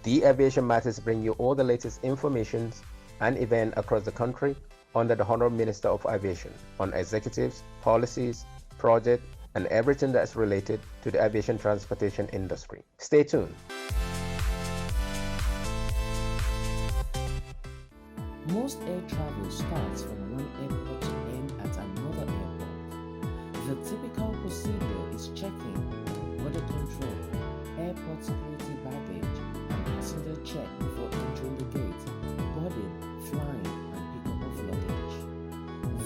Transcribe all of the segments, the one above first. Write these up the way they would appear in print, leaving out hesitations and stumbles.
The Aviation Matters bring you all the latest information and events across the country under the Honorable Minister of Aviation on executives, policies, projects, and everything that's related to the aviation transportation industry. Stay tuned. Most air travel starts from one airport to end at another airport. The typical procedure is checking border control, airport security baggage, and passenger check before entering the gate, boarding, flying, and pickup of luggage.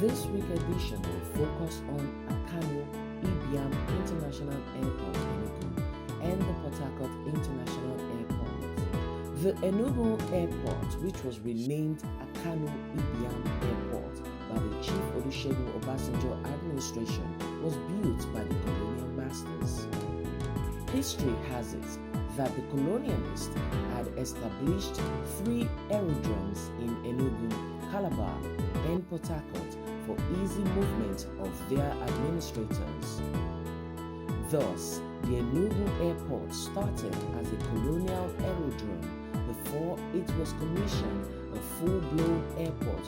This week edition will focus on Akano Ibiam International Airport, Enugu, and the Porthacourt International Airport. The Enugu Airport, which was renamed Akano Ibiam Airport by the Chief Olusegun Obasanjo administration, was built by the colonial masters. History has it that the colonialists had established 3 aerodromes in Enugu, Calabar, and Porthacourt for easy movement of their administrators. Thus, the Enugu Airport started as a colonial aerodrome before it was commissioned a full-blown airport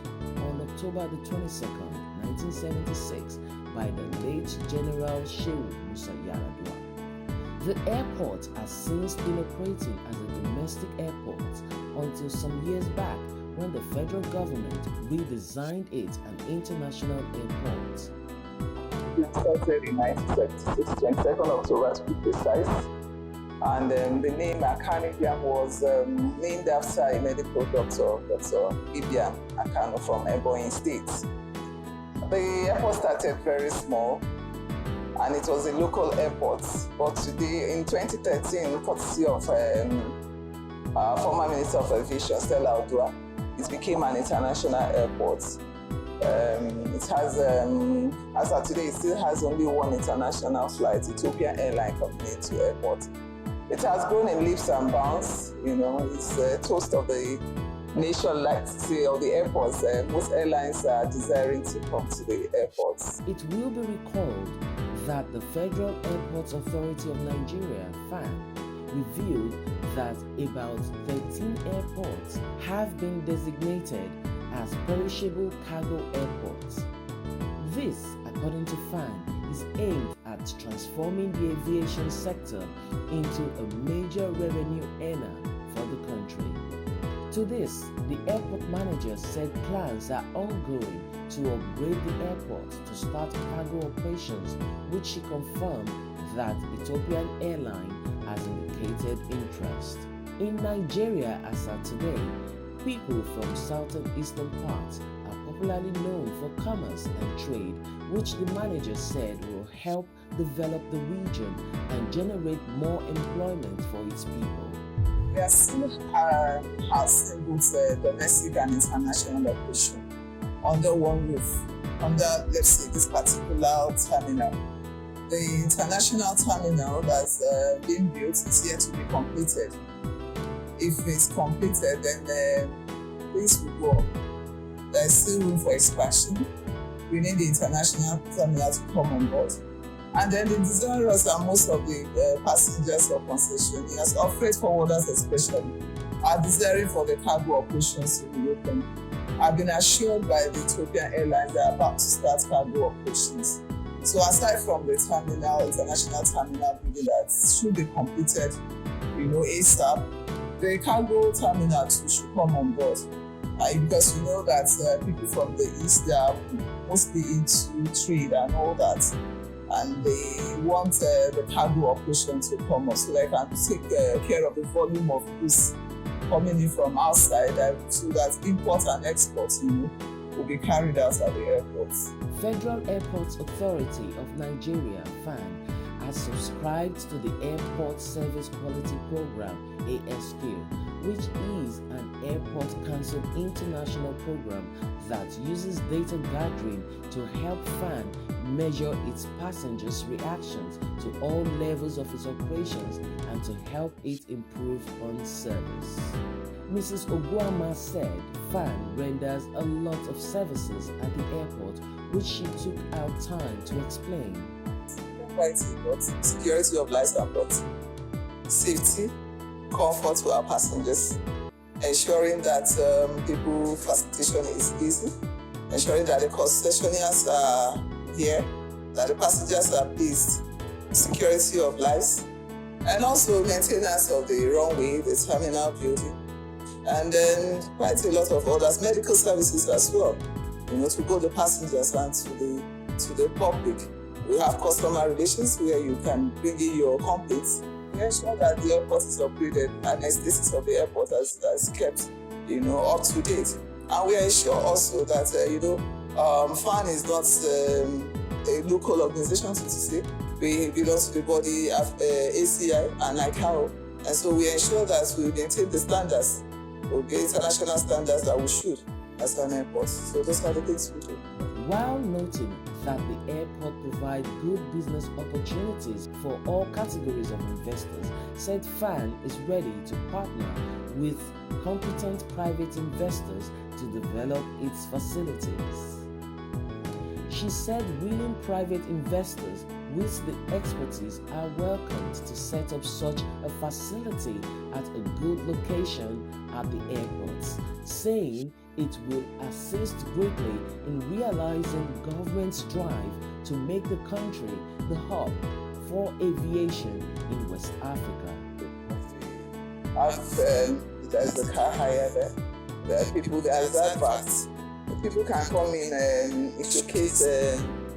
on October the 22nd, 1976 by the late General Shehu Musa Yar'Adua. The airport has since been operating as a domestic airport until some years back when the federal government redesigned it an international airport. It started in 1976, 22nd October to be precise. And the name Akano Ibiam was named after a medical doctor, Dr. Ibiam Akano from Ebonyi State. The airport started very small, and it was a local airport. But today, in 2013, courtesy of former Minister of Aviation, Stella Odua, it became an international airport. It has, as of today, it still has only one international flight, Ethiopian Airline Company to airport. It has grown in leaps and bounds. You know, it's a toast of the nation, like to say, of the airports. Most airlines are desiring to come to the airports. It will be recalled that the Federal Airports Authority of Nigeria, FAN, revealed that about 13 airports have been designated as perishable cargo airports. This, according to FAN, is aimed at transforming the aviation sector into a major revenue earner for the country. To this, the airport manager said plans are ongoing to upgrade the airport to start cargo operations, which she confirmed that Ethiopian Airline has indicated interest. In Nigeria as of today, people from southern eastern parts are popularly known for commerce and trade, which the manager said will help develop the region and generate more employment for its people. We are still housing both domestic and international operation under one roof, under, let's say, this particular terminal. The international terminal that's being built is yet to be completed. If it's completed, then things will go up. There is still room for expansion. We need the international terminal to come on board. And then the desirous are most of the passengers for concession, yes, or freight forwarders especially, are desiring for the cargo operations to be open. I've been assured by the Ethiopian Airlines they are about to start cargo operations. So aside from the terminal, international terminal building that should be completed, ASAP, the cargo terminal too should come on board. Because we know that people from the east, they are mostly into trade and all that. And they want the cargo operation to come up so they can take care of the volume of goods coming in from outside so that import and export will be carried out at the airports. Federal Airports Authority of Nigeria, FAN, has subscribed to the Airport Service Quality Program, ASQ, which is an Airport Council international program that uses data gathering to help FAN measure its passengers' reactions to all levels of its operations and to help it improve on service. Mrs. Oguama said FAN renders a lot of services at the airport, which she took out time to explain. Security of life and property, safety, comfort to our passengers, ensuring that people facilitation is easy, ensuring that the concessionaires are here, that the passengers are pleased, security of lives, and also maintenance of the runway, the terminal building, and then quite a lot of others, medical services as well, to both the passengers and to the public. We have customer relations where you can bring in your complaints. We ensure that the airport is upgraded and the status of the airport is kept, up to date. And we ensure also that, FAN is not a local organization, so to say. We belong to the body of ACI and ICAO. And so we ensure that we maintain the standards, international standards that we should as an airport. So those are the things we do. While noting that the airport provides good business opportunities for all categories of investors, said FAN is ready to partner with competent private investors to develop its facilities. She said willing private investors with the expertise are welcomed to set up such a facility at a good location at the airports, saying it will assist greatly in realizing the government's drive to make the country the hub for aviation in West Africa. There's the car hire there. There are people, there's adverts. People can come in and showcase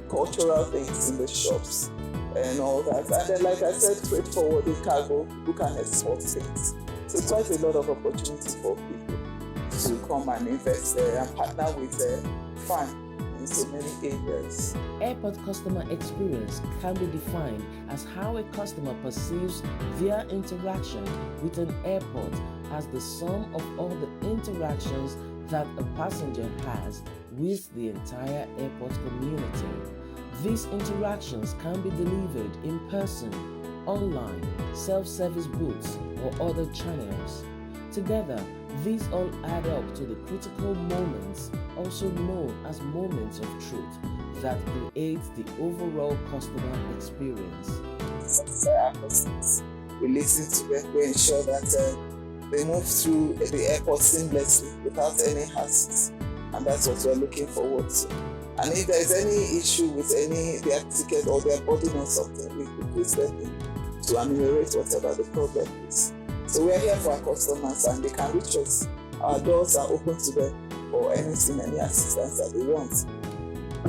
cultural things in the shops and all that. And then, like I said, straightforward with cargo, people can export things. So it's quite a lot of opportunities for people to come and invest and partner with FAN in so many areas. Airport customer experience can be defined as how a customer perceives their interaction with an airport as the sum of all the interactions that a passenger has with the entire airport community. These interactions can be delivered in person, online, self-service booths, or other channels. Together, these all add up to the critical moments, also known as moments of truth, that create the overall customer experience. We listen to them, we ensure that they move through the airport seamlessly without any hassles, and that's what we're looking forward to. And if there's any issue with their ticket or their boarding or something, we could put them in to ameliorate whatever the problem is. So we're here for our customers and they can reach us. Our doors are open to them for anything, any assistance that they want.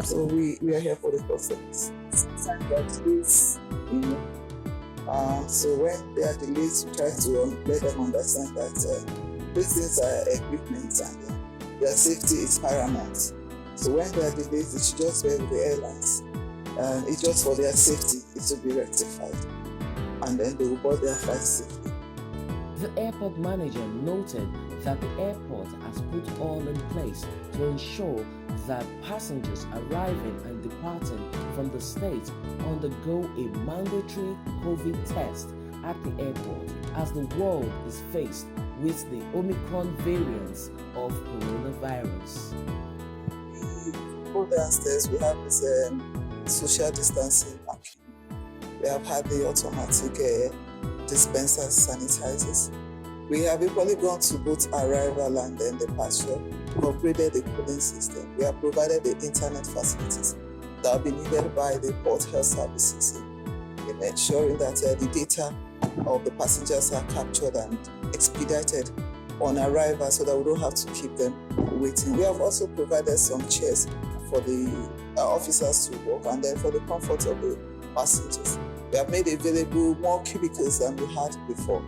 So we are here for the customers. Sometimes there are delays, so when there are delays, we try to let them understand that these things are equipment and their safety is paramount. So when there are delays, it should just bear with the airlines. It's just for their safety, it should be rectified. And then they will board their flights safely. The airport manager noted that the airport has put all in place to ensure that passengers arriving and departing from the state undergo a mandatory COVID test at the airport, as the world is faced with the Omicron variants of coronavirus. We go downstairs, we have this social distancing marking. We have had the automatic dispensers, sanitizers. We have equally gone to both arrival and then departure. We upgraded the cooling system. We have provided the internet facilities that will be needed by the port health services in ensuring that the data of the passengers are captured and expedited on arrival so that we don't have to keep them waiting. We have also provided some chairs for the officers to work and then for the comfort of the passengers. We have made available more cubicles than we had before,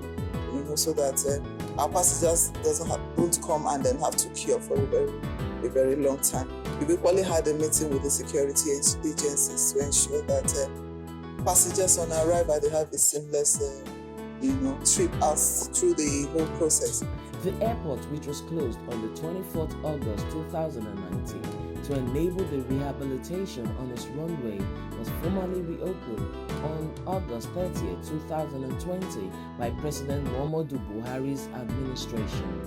so that our passengers don't come and then have to queue for a very long time. We've equally had a meeting with the security agencies to ensure that passengers on arrival, they have a seamless trip out through the whole process. The airport, which was closed on the 24th August 2019 to enable the rehabilitation on its runway, was formally reopened on August 30, 2020 by President Muhammadu Buhari's administration.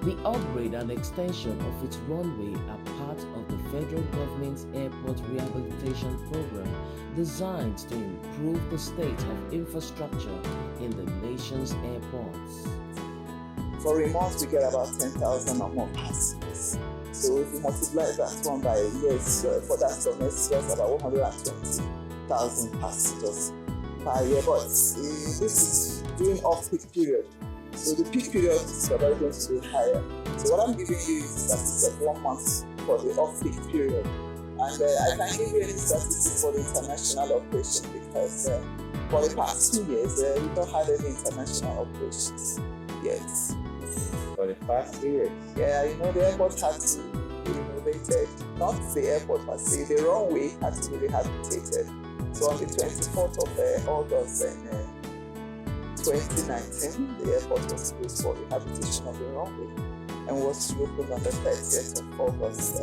The upgrade and extension of its runway are part of the federal government's airport rehabilitation program designed to improve the state of infrastructure in the nation's airports. For a month, we get about 10,000 or more passengers. So if you multiply that one by years, for that semester, it's about 120,000 passengers per year. But this is during off-peak period. So the peak period is probably going to be higher. So what I'm giving you is statistics of 1 month for the off-peak period. And I can't give you any statistics for the international operation because for the past 2 years, we've not had any international operations yet. For the past 3 years? Yeah, you know, the airport had to be renovated. Not the airport per se, the runway had to be rehabilitated. So on the 24th of August 2019, the airport was closed for rehabilitation of the runway and was reopened on the 30th of August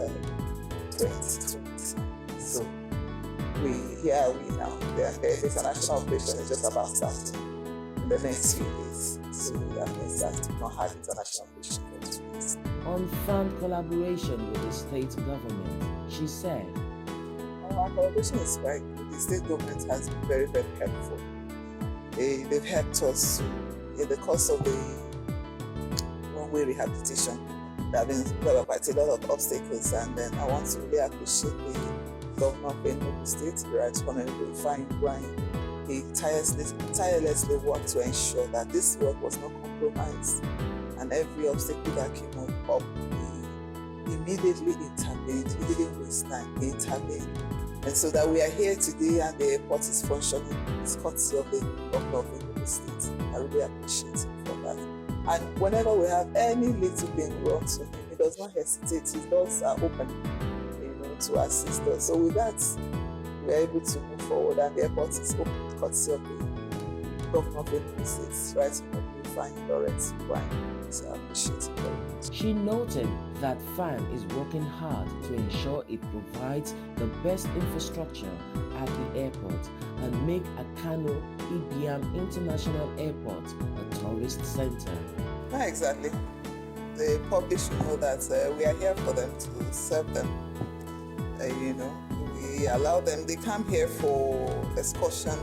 2020. So here are we now. The international operation is just about starting in the next few days. So that means that we've not had international operation for 2 years. On fund collaboration with the state government, she said, our collaboration is quite good. The state government has been very, very helpful. They've helped us in the course of the runway rehabilitation. There have been quite a lot of obstacles, and then I want to really appreciate the governor of Enugu State, the Right Honorable Fine Brian. He tirelessly worked to ensure that this work was not compromised, and every obstacle that came up, he immediately intervened. He didn't waste time, he intervened. And so that we are here today and the airport is functioning is courtesy of the governor of Enugu State. I really appreciate him for that. And whenever we have any little thing wrong to him, he does not hesitate. His doors are open, to assist us. So with that, we are able to move forward, and the airport is open courtesy of the governor of Enugu State, right? Fine Lawrence Wine. So I appreciate it very much. She noted that FAN is working hard to ensure it provides the best infrastructure at the airport and make Akano Ibiam International Airport a tourist center. Not exactly. The public should know that we are here for them to serve them. We allow them, they come here for excursion.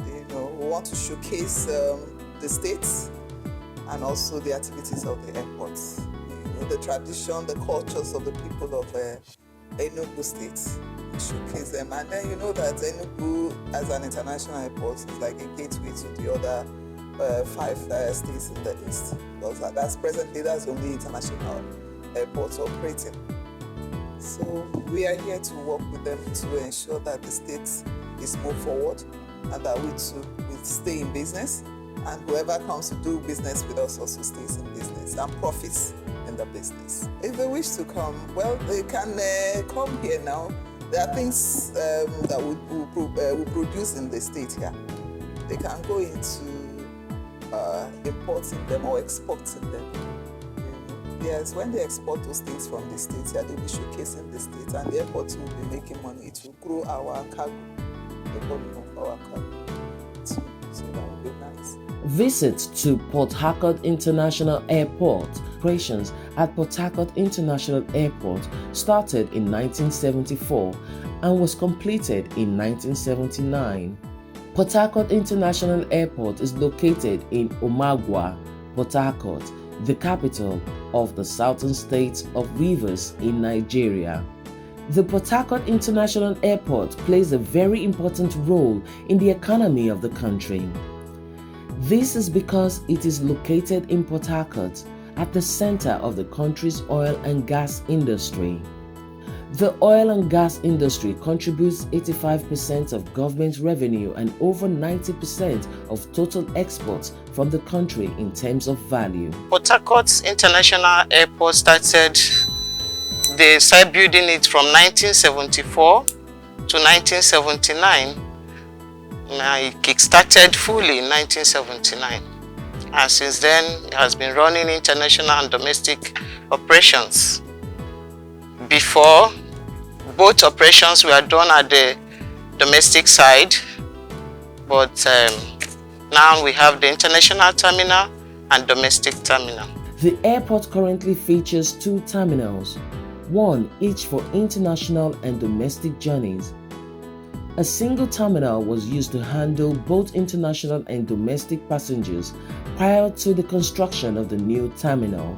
We want to showcase the states and also the activities of the airports. The tradition, the cultures of the people of Enugu State, showcase them. And then you know that Enugu as an international airport is like a gateway to the other 5 states in the east. Because that's the only international airport operating. So we are here to work with them to ensure that the state is moved forward and that we too will stay in business, and whoever comes to do business with us also stays in business and profits in the business. If they wish to come, well, they can come here now. There are things that we produce in the state here. They can go into importing them or exporting them. Yes, when they export those things from the state here, they'll be showcasing the state, and the airport will be making money. It will grow our cargo, the volume of our cargo. So that would be nice. Visits to Porthacourt International Airport. Operations at Porthacourt International Airport started in 1974 and was completed in 1979. Porthacourt International Airport is located in Omagwa, Porthacourt, the capital of the southern state of Rivers in Nigeria. The Porthacourt International Airport plays a very important role in the economy of the country. This is because it is located in Porthacourt at the center of the country's oil and gas industry. The oil and gas industry contributes 85% of government revenue and over 90% of total exports from the country in terms of value. Porthacourt International Airport they started building it from 1974 to 1979. It kick-started fully in 1979. And since then, it has been running international and domestic operations. Before, both operations were done at the domestic side, but now we have the international terminal and domestic terminal. The airport currently features 2 terminals, one each for international and domestic journeys. A single terminal was used to handle both international and domestic passengers prior to the construction of the new terminal.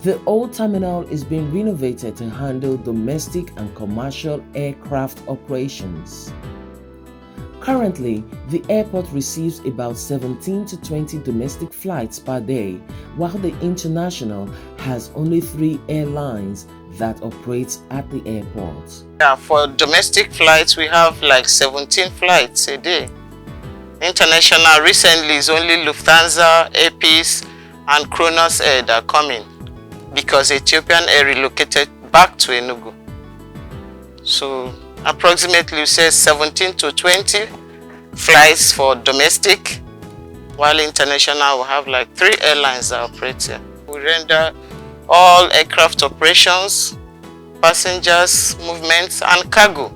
The old terminal is being renovated to handle domestic and commercial aircraft operations. Currently, the airport receives about 17 to 20 domestic flights per day, while the international has only 3 airlines that operate at the airport. Yeah, for domestic flights, we have like 17 flights a day. International recently is only Lufthansa, Airpeace, and Kronos Air that are coming because Ethiopian Air relocated back to Enugu. So approximately we say 17 to 20 flights for domestic, while international will have like 3 airlines that operate here. We render all aircraft operations, passengers movements, and cargo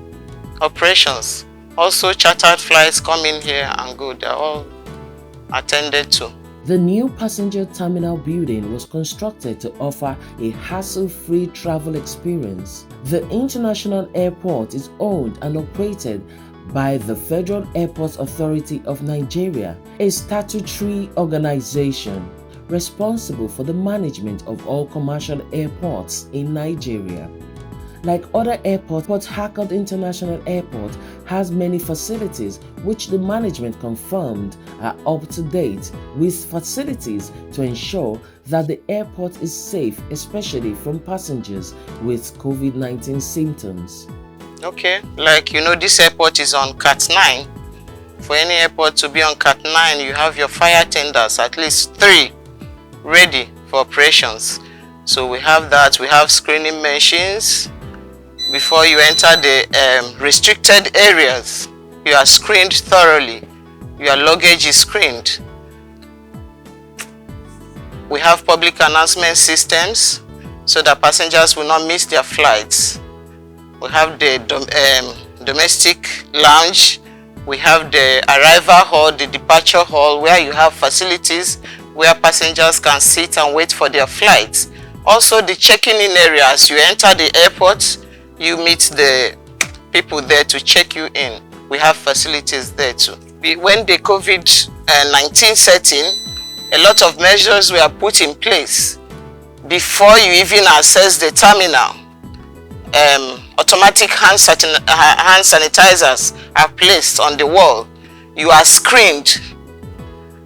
operations. Also chartered flights come in here and go, they're all attended to. The new passenger terminal building was constructed to offer a hassle-free travel experience. The international airport is owned and operated by the Federal Airports Authority of Nigeria, a statutory organization responsible for the management of all commercial airports in Nigeria. Like other airports, Porthacourt International Airport has many facilities which the management confirmed are up to date, with facilities to ensure that the airport is safe, especially from passengers with COVID-19 symptoms. Okay, like this airport is on Cat 9. For any airport to be on Cat 9, you have your fire tenders, at least 3, ready for operations. So we have that. We have screening machines. Before you enter the restricted areas, you are screened thoroughly. Your luggage is screened. We have public announcement systems so that passengers will not miss their flights. We have the domestic lounge. We have the arrival hall, the departure hall, where you have facilities where passengers can sit and wait for their flights. Also the checking in areas. You enter the airport, you meet the people there to check you in. We have facilities there too. When the COVID-19 set in, a lot of measures were put in place. Before you even access the terminal, automatic hand sanitizers are placed on the wall. You are screened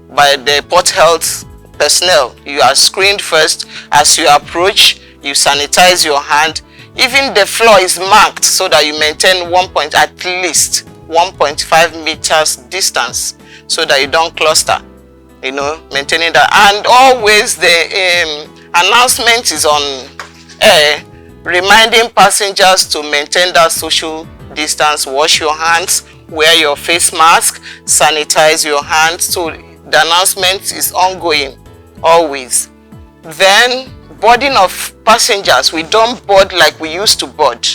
by the port health personnel. You are screened first. As you approach, you sanitize your hand. Even the floor is marked so that you maintain at least 1.5 meters distance so that you don't cluster, maintaining that. And always the announcement is on air, reminding passengers to maintain that social distance, wash your hands, wear your face mask, sanitize your hands. So the announcement is ongoing always. Then boarding of passengers, we don't board like we used to board.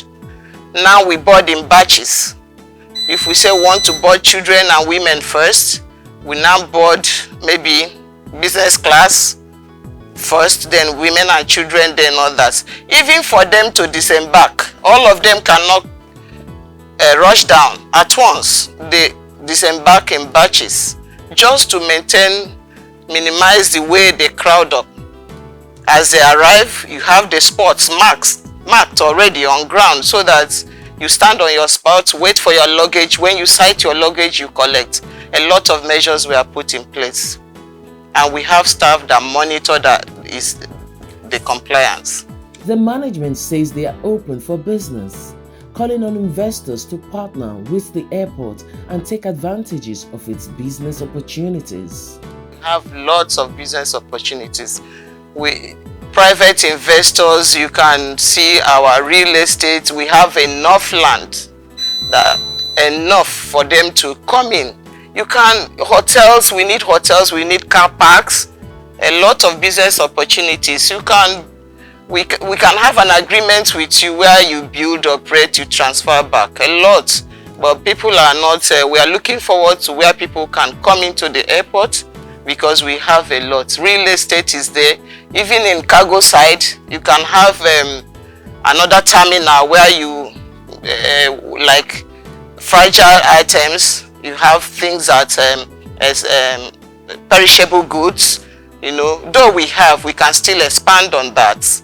Now we board in batches. If we say want to board children and women first, we now board maybe business class first, then women and children, then others. Even for them to disembark, all of them cannot rush down at once. They disembark in batches just to minimize the way they crowd up. As they arrive, you have the spots marked already on ground so that you stand on your spot, wait for your luggage. When you sight your luggage, you collect. A lot of measures were put in place. And we have staff that monitor that is the compliance. The management says they are open for business, calling on investors to partner with the airport and take advantages of its business opportunities. We have lots of business opportunities. Private investors, you can see our real estate. We have enough land, enough for them to come in. Hotels, we need car parks, a lot of business opportunities. We can have an agreement with you where you build, operate, you transfer back, a lot. But people are not, we are looking forward to where people can come into the airport because we have a lot. Real estate is there. Even in cargo side, you can have another terminal where you like fragile items. You have things that as perishable goods. You know, though we can still expand on that.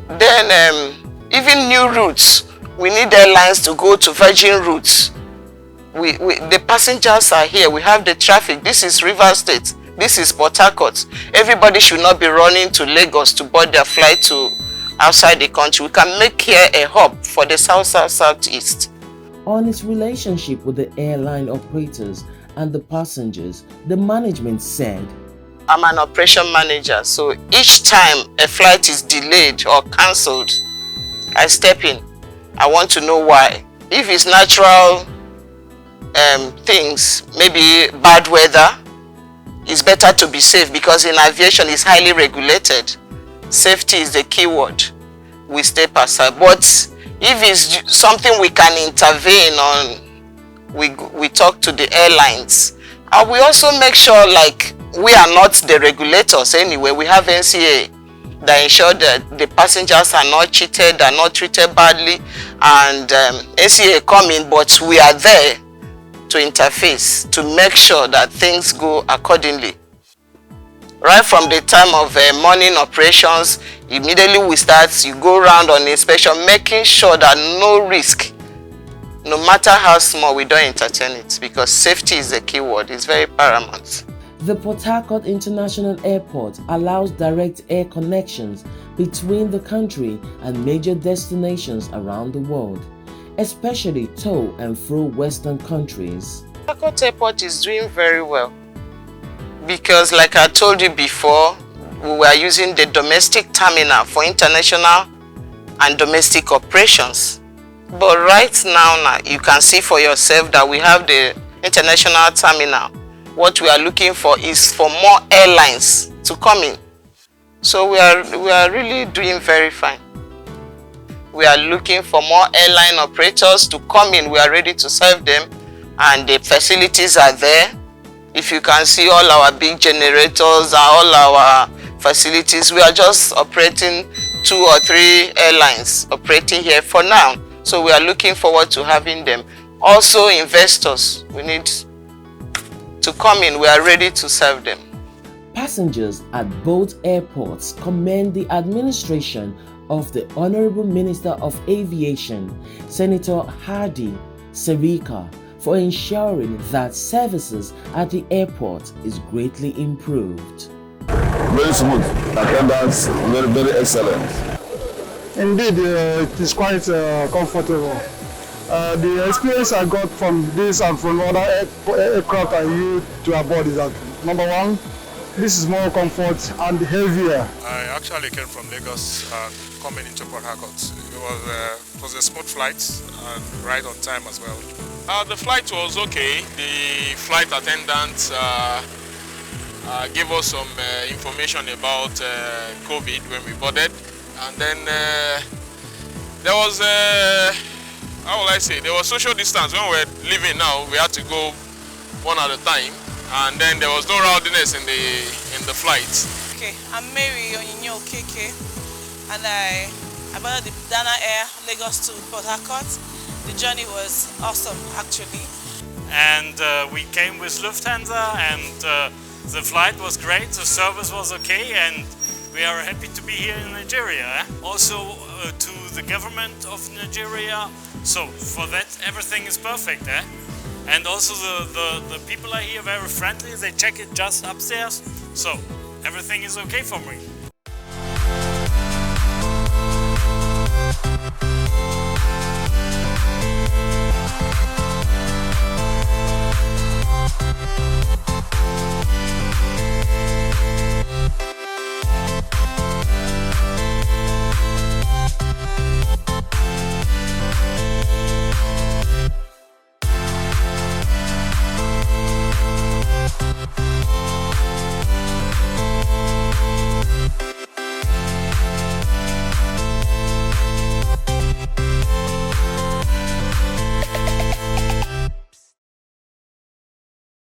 Then even new routes. We need airlines to go to virgin routes. The passengers are here. We have the traffic. This is Rivers State. This is Porthacourt. Everybody should not be running to Lagos to board their flight to outside the country. We can make here a hub for the southeast. On its relationship with the airline operators and the passengers, the management said, I'm an operation manager, so each time a flight is delayed or cancelled, I step in. I want to know why. If it's natural things, maybe bad weather, it's better to be safe, because in aviation it's highly regulated. Safety is the key word. We step aside. But if it's something we can intervene on, we talk to the airlines. And we also make sure, like, we are not the regulators anyway. We have NCA that ensure that the passengers are not cheated, are not treated badly, and NCA come in, but we are there to interface, to make sure that things go accordingly. Right from the time of morning operations, immediately you go around on inspection, making sure that no risk, no matter how small, we don't entertain it, because safety is the key word. It's very paramount. The Porthacourt International Airport allows direct air connections between the country and major destinations around the world, especially to and through Western countries. Porthacourt Airport is doing very well, because like I told you before, we were using the domestic terminal for international and domestic operations. But right now, you can see for yourself that we have the international terminal. What we are looking for is for more airlines to come in. So we are really doing very fine. We are looking for more airline operators to come in. We are ready to serve them, and the facilities are there. If you can see all our big generators and all our facilities, we are just operating 2 or 3 airlines operating here for now. So we are looking forward to having them. Also, investors, we need to come in. We are ready to serve them. Passengers at both airports commend the administration of the Honorable Minister of Aviation, Senator Hadi Serika, for ensuring that services at the airport is greatly improved. Very smooth, attendance very, very excellent. Indeed, it is quite comfortable. The experience I got from this and from other aircraft I used to aboard is that, number one, this is more comfort and heavier. I actually came from Lagos coming into Porthacourt. It was a smooth flight and right on time as well. The flight was okay. The flight attendant gave us some information about COVID when we boarded, and then there was how will I say, there was social distance. When we were leaving now, we had to go one at a time, and then there was no rowdiness in the flight. Okay, I'm Mary Onyinyo KK, and I boarded the Dana Air Lagos to Porthacourt. The journey was awesome, actually. And we came with Lufthansa, and the flight was great, the service was okay, and we are happy to be here in Nigeria. Also to the government of Nigeria, so for that everything is perfect. And also the people are here very friendly, they check it just upstairs, so everything is okay for me.